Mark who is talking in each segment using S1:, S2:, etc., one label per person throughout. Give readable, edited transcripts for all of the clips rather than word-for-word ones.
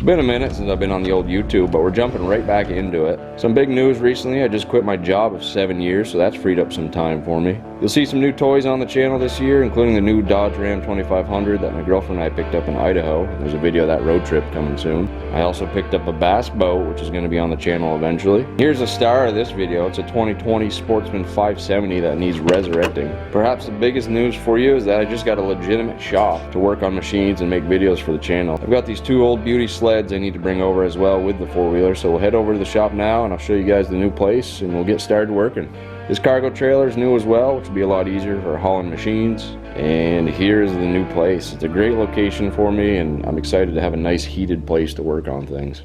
S1: been a minute since I've been on the old YouTube, but we're jumping right back into it. Some big news recently: I just quit my job of 7 years, so that's freed up some time for me. You'll see some new toys on the channel this year, including the new Dodge Ram 2500 that my girlfriend and I picked up in Idaho. There's a video of that road trip coming soon. I also picked up a bass boat, which is going to be on the channel eventually. Here's the star of this video. It's a 2020 Sportsman 570 that needs resurrecting. Perhaps the biggest news for you is that I just got a legitimate shop to work on machines and make videos for the channel. I've got these two old beauty sleds I need to bring over as well with the four-wheeler, so we'll head over to the shop now and I'll show you guys the new place and we'll get started working. This cargo trailer is new as well, which will be a lot easier for hauling machines. And here's the new place. It's a great location for me and I'm excited to have a nice heated place to work on things.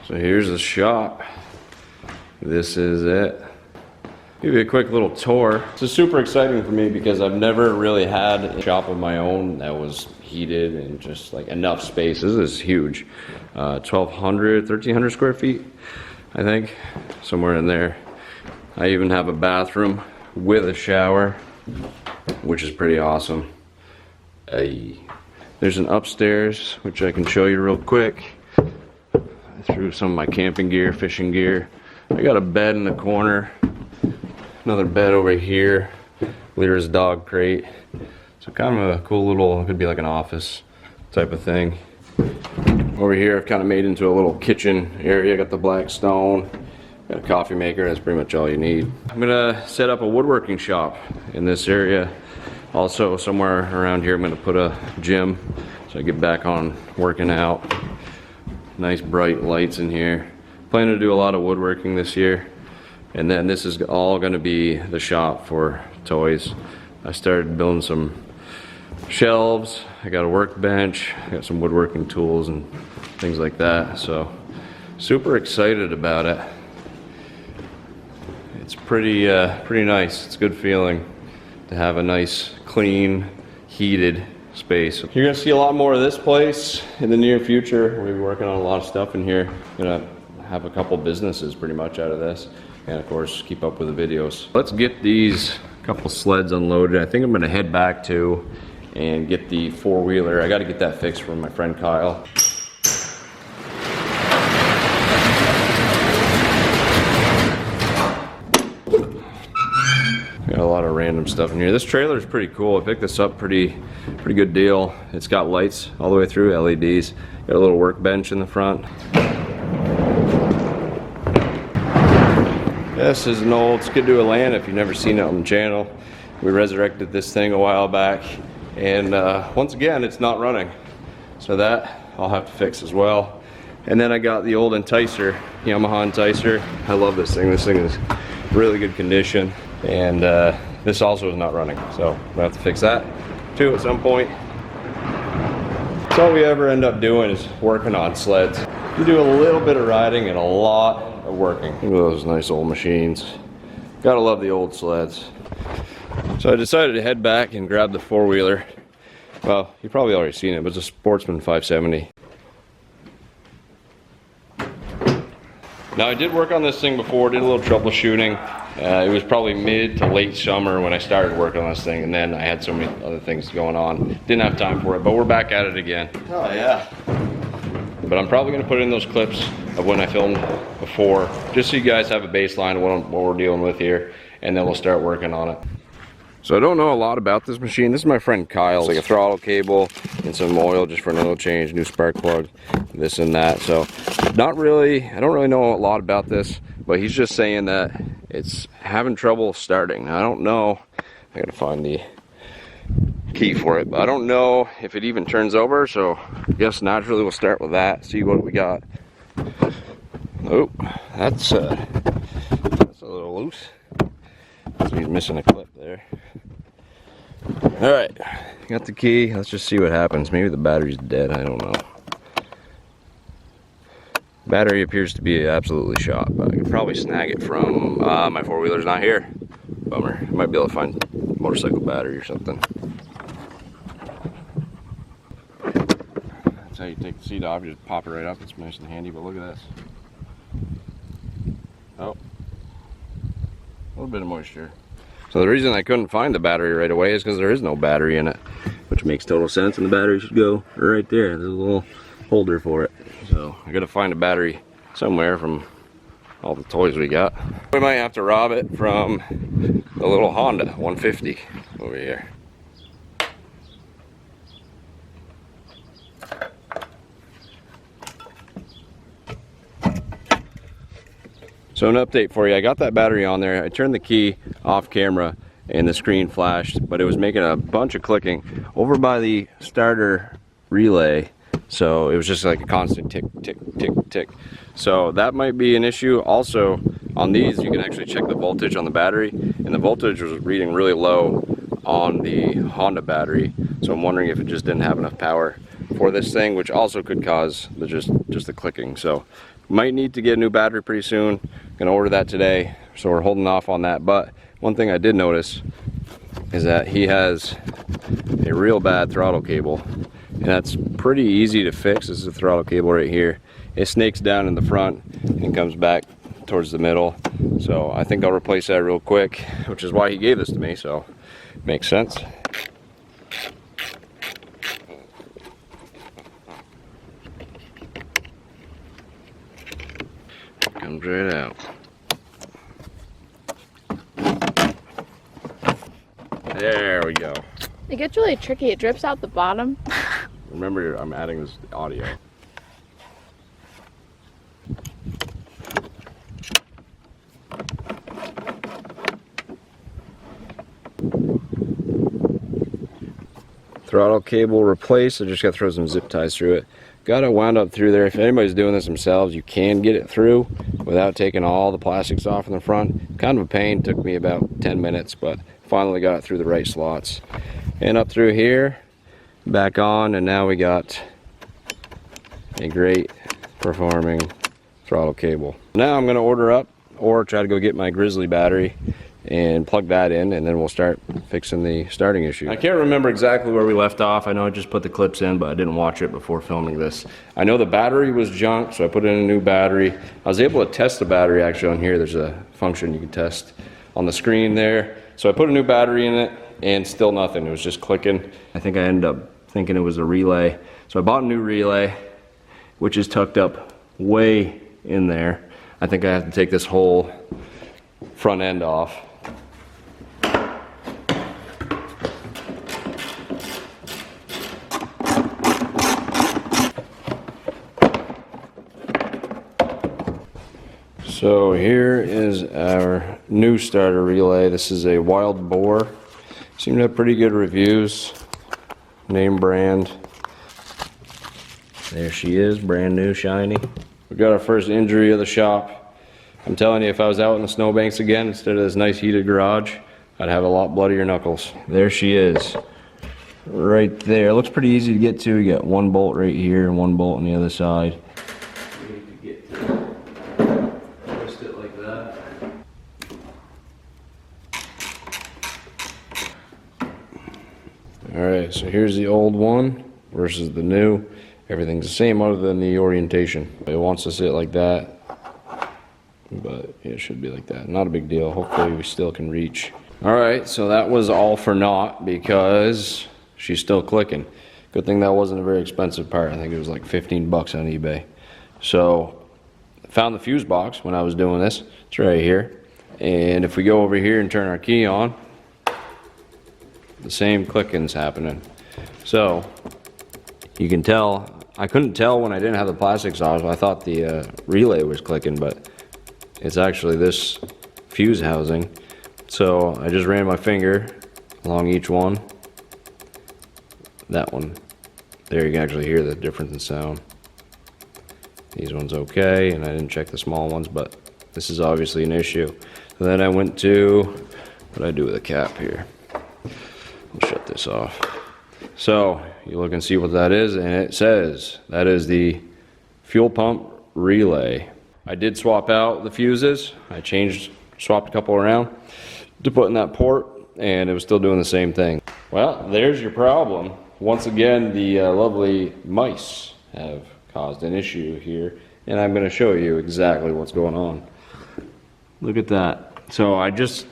S1: So here's the shop. This is it. Give you a quick little tour. This is super exciting for me because I've never really had a shop of my own that was heated and just like enough space. This is huge. 1,200, 1,300 square feet, I think, somewhere in there. I even have a bathroom with a shower, which is pretty awesome. There's an upstairs, which I can show you real quick. I threw some of my camping gear, fishing gear. I got a bed in the corner. Another bed over here, Lyra's dog crate. So kind of a cool little, it could be like an office type of thing. Over here I've kind of made into a little kitchen area. Got the black stone, got a coffee maker, that's pretty much all you need. I'm gonna set up a woodworking shop in this area. Also somewhere around here I'm gonna put a gym so I get back on working out. Nice bright lights in here. Planning to do a lot of woodworking this year. And then this is all going to be the shop for toys. I started building some shelves. I got a workbench. I got some woodworking tools and things like that. So super excited about it. It's pretty nice. It's a good feeling to have a nice, clean, heated space. You're going to see a lot more of this place in the near future. We'll be working on a lot of stuff in here. Gonna have a couple businesses pretty much out of this. And of course, keep up with the videos. Let's get these couple sleds unloaded. I think I'm gonna head back to and get the four-wheeler. I gotta get that fixed from my friend Kyle. Got a lot of random stuff in here. This trailer is pretty cool. I picked this up pretty good deal. It's got lights all the way through, LEDs. Got a little workbench in the front. This is an old Skidoo Land, if you've never seen it on the channel. We resurrected this thing a while back, and once again, it's not running. So that I'll have to fix as well. And then I got the old Enticer, Yamaha Enticer. I love this thing. This thing is really good condition, and this also is not running. So I'm gonna have to fix that too at some point. That's all we ever end up doing is working on sleds. You do a little bit of riding and a lot of working. Look at those nice old machines. Gotta love the old sleds. So I decided to head back and grab the four-wheeler. Well, you've probably already seen it, but it's a Sportsman 570. Now I did work on this thing before, did a little troubleshooting. It was probably mid to late summer when I started working on this thing, and then I had so many other things going on. Didn't have time for it, but we're back at it again. Oh yeah. But I'm probably going to put in those clips of when I filmed before, just so you guys have a baseline of what we're dealing with here, and then we'll start working on it. So I don't know a lot about this machine. This is my friend Kyle's. It's like a throttle cable and some oil just for an oil change, new spark plug, this and that. So I don't really know a lot about this, but he's just saying that it's having trouble starting. I don't know. I gotta find the key for it, but I don't know if it even turns over, so I guess naturally we'll start with that, see what we got. Oh, that's a little loose. So he's missing a clip there. All right, got the key. Let's just see what happens. Maybe the battery's dead, I don't know. Battery appears to be absolutely shot, but I could probably snag it from my four-wheeler's not here. Bummer. I might be able to find a motorcycle battery or something. That's how you take the seat off. You just pop it right up. It's nice and handy, but look at this. Oh. A little bit of moisture. So the reason I couldn't find the battery right away is because there is no battery in it, which makes total sense, and the battery should go right there. There's a little holder for it. So I gotta find a battery somewhere from all the toys we got. We might have to rob it from the little Honda 150 over here. So an update for you, I got that battery on there. I turned the key off camera and the screen flashed, but it was making a bunch of clicking over by the starter relay. So it was just like a constant tick, tick, tick, tick. So that might be an issue. Also on these, you can actually check the voltage on the battery, and the voltage was reading really low on the Honda battery. So I'm wondering if it just didn't have enough power for this thing, which also could cause just the clicking. So might need to get a new battery pretty soon. Gonna order that today, so we're holding off on that. But one thing I did notice is that he has a real bad throttle cable, and that's pretty easy to fix. This is a throttle cable right here. It snakes down in the front and comes back towards the middle. So I think I'll replace that real quick, which is why he gave this to me, so makes sense. Comes right out. There we go.
S2: It gets really tricky. It drips out the bottom.
S1: Remember, I'm adding this audio. Throttle cable replaced. I just got to throw some zip ties through it. Got it wound up through there. If anybody's doing this themselves, you can get it through without taking all the plastics off in the front. Kind of a pain. Took me about 10 minutes, but finally got it through the right slots. And up through here, back on, and now we got a great performing throttle cable. Now I'm going to order up or try to go get my Grizzly battery and plug that in, and then we'll start fixing the starting issue. I can't remember exactly where we left off. I know I just put the clips in, but I didn't watch it before filming this. I know the battery was junk, so I put in a new battery. I was able to test the battery actually on here. There's a function you can test on the screen there. So I put a new battery in it, and still nothing. It was just clicking. I think I ended up thinking it was a relay. So I bought a new relay, which is tucked up way in there. I think I have to take this whole front end off. So here is our new starter relay. This is a Wild Boar. Seemed to have pretty good reviews. Name brand. There she is, brand new, shiny. We got our first injury of the shop. I'm telling you, if I was out in the snowbanks again instead of this nice heated garage, I'd have a lot bloodier knuckles. There she is, right there. Looks pretty easy to get to. You got one bolt right here and one bolt on the other side. Alright, so here's the old one versus the new. Everything's the same other than the orientation. It wants to sit like that, but it should be like that. Not a big deal. Hopefully we still can reach. Alright, so that was all for naught because she's still clicking. Good thing that wasn't a very expensive part. I think it was like 15 bucks on eBay. So, found the fuse box when I was doing this. It's right here. And if we go over here and turn our key on, the same clicking's happening. So you can tell, I couldn't tell when I didn't have the plastics off. I thought the relay was clicking, but it's actually this fuse housing. So I just ran my finger along each one. That one, there you can actually hear the difference in sound. These ones okay, and I didn't check the small ones, but this is obviously an issue. So then I went to, what did I do with the cap here? I'll shut this off. So you look and see what that is, and it says that is the fuel pump relay. I did swap out the fuses. I swapped a couple around to put in that port, and it was still doing the same thing. Well, there's your problem. Once again, the lovely mice have caused an issue here, and I'm going to show you exactly what's going on. Look at that. So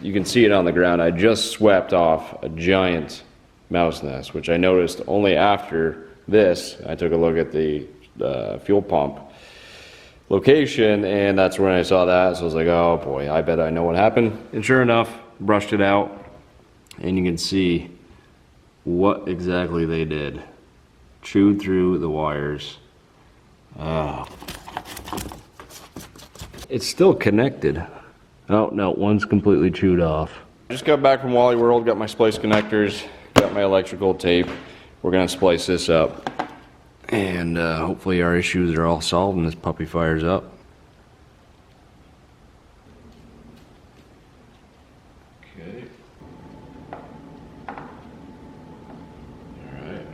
S1: you can see it on the ground. I just swept off a giant mouse nest, which I noticed only after this. I took a look at the fuel pump location, and that's when I saw that. So I was like, oh boy, I bet I know what happened. And sure enough, brushed it out, and you can see what exactly they did. Chewed through the wires. Oh. It's still connected. Oh, no, one's completely chewed off. Just got back from Wally World, got my splice connectors, got my electrical tape. We're gonna splice this up. And hopefully our issues are all solved and this puppy fires up. Okay. Alright.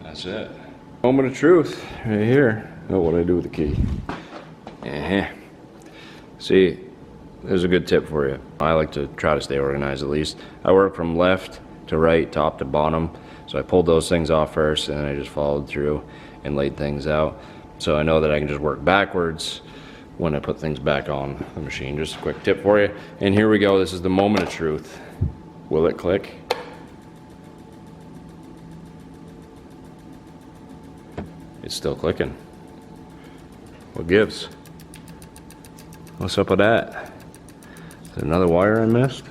S1: That's it. Moment of truth, right here. Oh, what do I do with the key? See, there's a good tip for you. I like to try to stay organized at least. I work from left to right, top to bottom. So I pulled those things off first, and then I just followed through and laid things out. So I know that I can just work backwards when I put things back on the machine. Just a quick tip for you. And here we go, this is the moment of truth. Will it click? It's still clicking. What gives? What's up with that? Is there another wire I missed?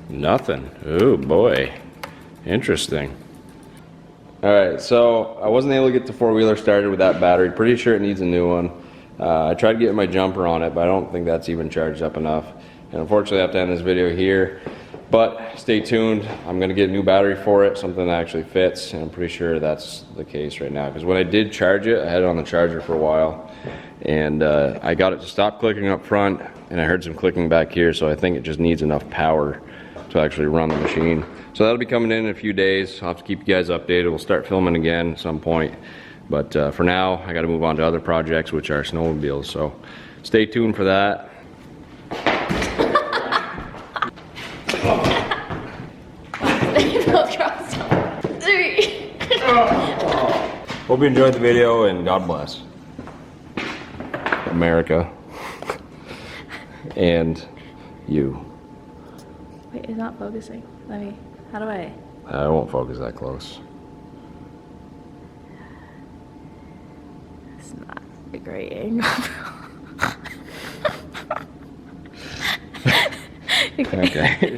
S1: Nothing. Oh boy. Interesting. Alright, so I wasn't able to get the four-wheeler started with that battery. Pretty sure it needs a new one. I tried getting my jumper on it, but I don't think that's even charged up enough. And unfortunately I have to end this video here. But stay tuned. I'm going to get a new battery for it, something that actually fits, and I'm pretty sure that's the case right now. Because when I did charge it, I had it on the charger for a while, and I got it to stop clicking up front, and I heard some clicking back here, so I think it just needs enough power to actually run the machine. So that'll be coming in a few days. I'll have to keep you guys updated. We'll start filming again at some point. But for now, I got to move on to other projects, which are snowmobiles. So stay tuned for that. Hope you enjoyed the video, and God bless America and you.
S2: Wait, it's not focusing. How do I?
S1: I won't focus that close.
S2: It's not a great angle.
S1: Okay.